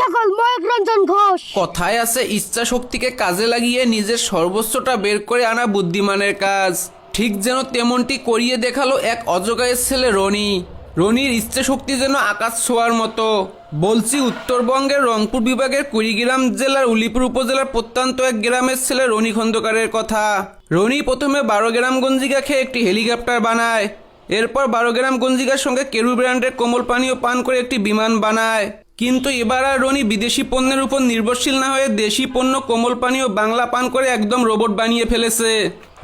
সকল ময়ূক রঞ্জন ঘোষ। কথায় আছে ইচ্ছা শক্তিকে কাজে লাগিয়ে নিজের সর্বোচ্চটা বের করে আনা বুদ্ধিমানের কাজ। ঠিক যেন তেমনটি করিয়ে দেখালো এক অজগায়ের ছেলে রনি। রনির ইচ্ছা শক্তি যেন আকাশ ছোঁয়ার মতো। বলছি উত্তরবঙ্গের রংপুর বিভাগের কুড়িগ্রাম জেলার উলিপুর উপজেলার প্রত্যন্ত এক গ্রামের ছেলে রনি খন্দকারের কথা। রনি প্রথমে 12 গ্রাম গঞ্জিকা খেয়ে একটি হেলিকপ্টার বানায়। এরপর 12 গ্রাম গঞ্জিকার সঙ্গে কেরু ব্র্যান্ডের কোমল পানীয় পান করে একটি বিমান বানায়। কিন্তু এবার আর রনি বিদেশি পণ্যের উপর নির্ভরশীল না হয়ে দেশি পণ্য কোমল পানীয় বাংলা পান করে একদম রোবট বানিয়ে ফেলেছে।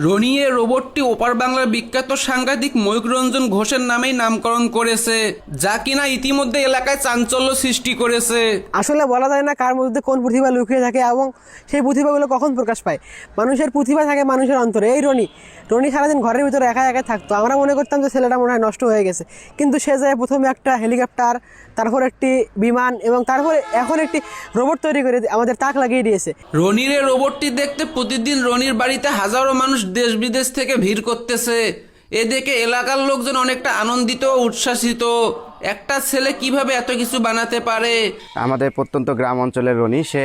রনি এ রোবটটি ওপার বাংলার বিখ্যাত সাংবাদিক ময়ূক রঞ্জন ঘোষের নামেই নামকরণ করেছে, যা কিনা ইতিমধ্যে এলাকায় চাঞ্চল্য সৃষ্টি করেছে। আসলে বলা যায় না কার মধ্যে কোন প্রতিভা লুকিয়ে থাকে এবং সেই প্রতিভাগুলো কখন প্রকাশ পায়। মানুষের প্রতিভা থাকে মানুষের অন্তরে। এই রনি সারাদিন ঘরের ভিতরে একা একা থাকতো। আমরা মনে করতাম যে ছেলেটা মনে হয় নষ্ট হয়ে গেছে, কিন্তু সে যায় প্রথমে একটা হেলিকপ্টার, তারপর একটি বিমান এবং তারপরে এখন একটি রোবট তৈরি করে আমাদের তাক লাগিয়ে দিয়েছে। রনির এই রোবটটি দেখতে প্রতিদিন রনির বাড়িতে হাজারো মানুষ দেশ বিদেশ থেকে ভিড় করতেছে। এ দেখে এলাকার লোকজন অনেকটা আনন্দিত ও উচ্ছ্বাসিত। একটা ছেলে কিভাবে এত কিছু বানাতে পারে। আমাদের প্রত্যন্ত গ্রাম অঞ্চলের রনি, সে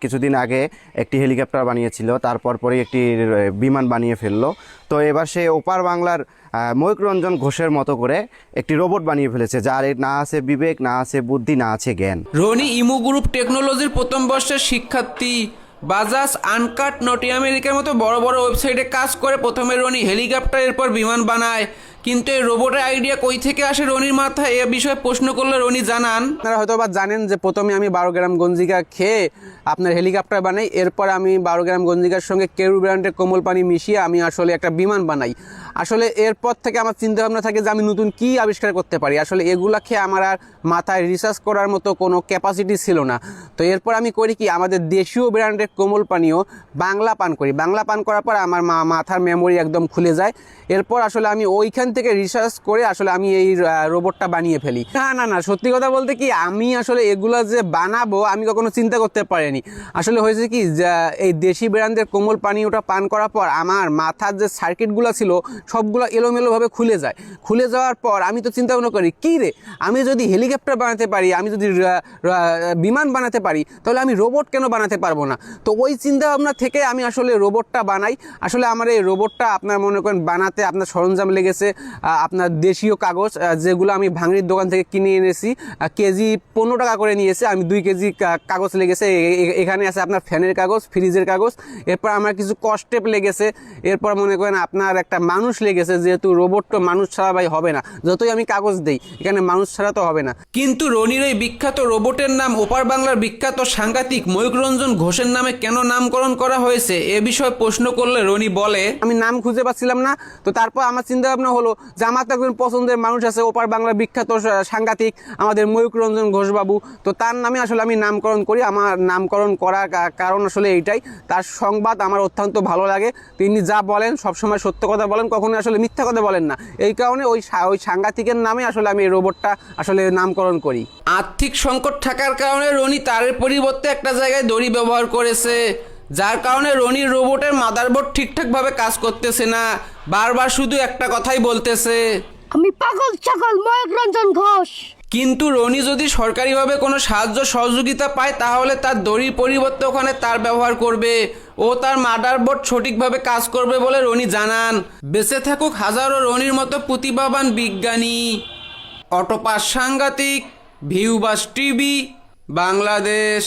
কিছুদিন আগে একটি হেলিকপ্টার বানিয়েছিল, তারপর পরেই একটি বিমান বানিয়ে ফেললো। তো এবার সে ওপার বাংলার ময়ূক রঞ্জন ঘোষের মতো করে একটি রোবট বানিয়ে ফেলেছে, যার না আছে বিবেক, না আছে বুদ্ধি, না আছে জ্ঞান। রনি ইমু গ্রুপ টেকনোলজির প্রথম বর্ষের শিক্ষার্থী। বাজাজ, আনকাট, নটি আমেরিকার মতো বড় বড় ওয়েবসাইটে কাজ করে প্রথমে রনি হেলিকপ্টার, এরপর বিমান বানায়। কিন্তু এই রোবটের আইডিয়া কই থেকে আসে রনির মাথায়, এ বিষয়ে প্রশ্ন করলে রনি জানান, আপনারা হয়তো বা জানেন যে প্রথমে আমি 12 গ্রাম গঞ্জিকা খেয়ে আপনার হেলিকপ্টার বানাই। এরপর আমি 12 গ্রাম গঞ্জিকার সঙ্গে কেরু ব্র্যান্ডের কোমল পানি মিশিয়ে আমি আসলে একটা বিমান বানাই। আসলে এরপর থেকে আমার চিন্তা ভাবনা থাকে যে আমি নতুন কী আবিষ্কার করতে পারি। আসলে এগুলা খেয়ে আমার আর মাথায় রিসার্চ করার মতো কোনো ক্যাপাসিটি ছিল না। তো এরপর আমি করি কি, আমাদের দেশীয় ব্র্যান্ডের কোমল পানীয় বাংলা পান করি। বাংলা পান করার পর আমার মাথার মেমোরি একদম খুলে যায়। এরপর আসলে আমি ওইখান থেকে রিসার্চ করে আসলে আমি এই রোবটটা বানিয়ে ফেলি। না, সত্যি কথা বলতে কি, আমি আসলে এগুলা যে বানাবো আমি কখনো চিন্তা করতে পারিনি। আসলে হয়েছে কি, এই দেশি ব্র্যান্ডের কোমল পানীয়টা পান করার পর আমার মাথার যে সার্কিটগুলো ছিল সবগুলো এলোমেলোভাবে খুলে যায়। খুলে যাওয়ার পর আমি তো চিন্তা ভাবনা করি, কী রে, আমি যদি হেলিকপ্টার বানাতে পারি, আমি যদি বিমান বানাতে পারি, তাহলে আমি রোবট কেন বানাতে পারবো না? তো ওই চিন্তা ভাবনা থেকে আমি আসলে রোবটটা বানাই। আসলে আমার এই রোবটটা আপনার মনে করেন বানাতে আপনার সরঞ্জাম লেগেছে আপনার দেশীয় কাগজ, যেগুলো আমি ভাঙড়ির দোকান থেকে কিনে এনেছি। কেজি 15 টাকা করে নিয়েছে। আমি 2 কেজি কাগজ লেগেছে। এখানে আছে আপনার ফ্যানের কাগজ, ফ্রিজের কাগজ। এরপর আমার কিছু কস্টেপ লেগেছে। এরপর মনে করেন আপনার একটা মানুষ লেগেছে, যেহেতু রোবট তো মানুষ ছাড়া ভাই হবে না। যতই আমি কাগজ দেই, এখানে মানুষ ছাড়া তো হবে না। কিন্তু রনির এই বিখ্যাত রোবটের নাম ওপার বাংলার বিখ্যাত সাংবাদিক ময়ূক রঞ্জন ঘোষের নামে কেন নামকরণ করা হয়েছে, এ বিষয়ে প্রশ্ন করলে রনি বলে, আমি নাম খুঁজে পাচ্ছিলাম না। তো তারপর আমার চিন্তা ভাবনা হলো যে আমার তো একজন পছন্দের মানুষ আছে, ওপার বাংলার বিখ্যাত সাংবাদিক আমাদের ময়ূক রঞ্জন ঘোষবাবু। তো তার নামে আসলে আমি নামকরণ করি। আমার নামকরণ করার কারণ আসলে এইটাই, তার সংবাদ আমার অত্যন্ত ভালো লাগে। তিনি যা বলেন সবসময় সত্য কথা বলেন, কখনো আসলে মিথ্যা কথা বলেন না। এই কারণে ওই সাংবাদিকের নামে আসলে আমি এই রোবটটা আসলে নামকরণ করি। আর্থিক সংকট থাকার কারণে রনি তারের পরিবর্তে একটা জায়গায় দড়ি ব্যবহার করেছে, যার কারণে রনির রোবটের মাদারবোর্ড ঠিকঠাকভাবে কাজ করতেছে না। বারবার শুধু একটা কথাই বলতেছে, আমি পাগল সকল ময়ূক রঞ্জন ঘোষ। কিন্তু রনি যদি সরকারিভাবে কোনো সাহায্য সহযোগিতা পায়, তাহলে তার দড়ির পরিবর্তে ওখানে তার ব্যবহার করবে ও তার মাদারবোর্ড সঠিকভাবে কাজ করবে বলে রনি জানান। বেঁচে থাকুক হাজারো রনির মতো প্রতিভাবান বিজ্ঞানী। অটোপাস সাংঘাতিক, ভিউবাস টিভি, বাংলাদেশ।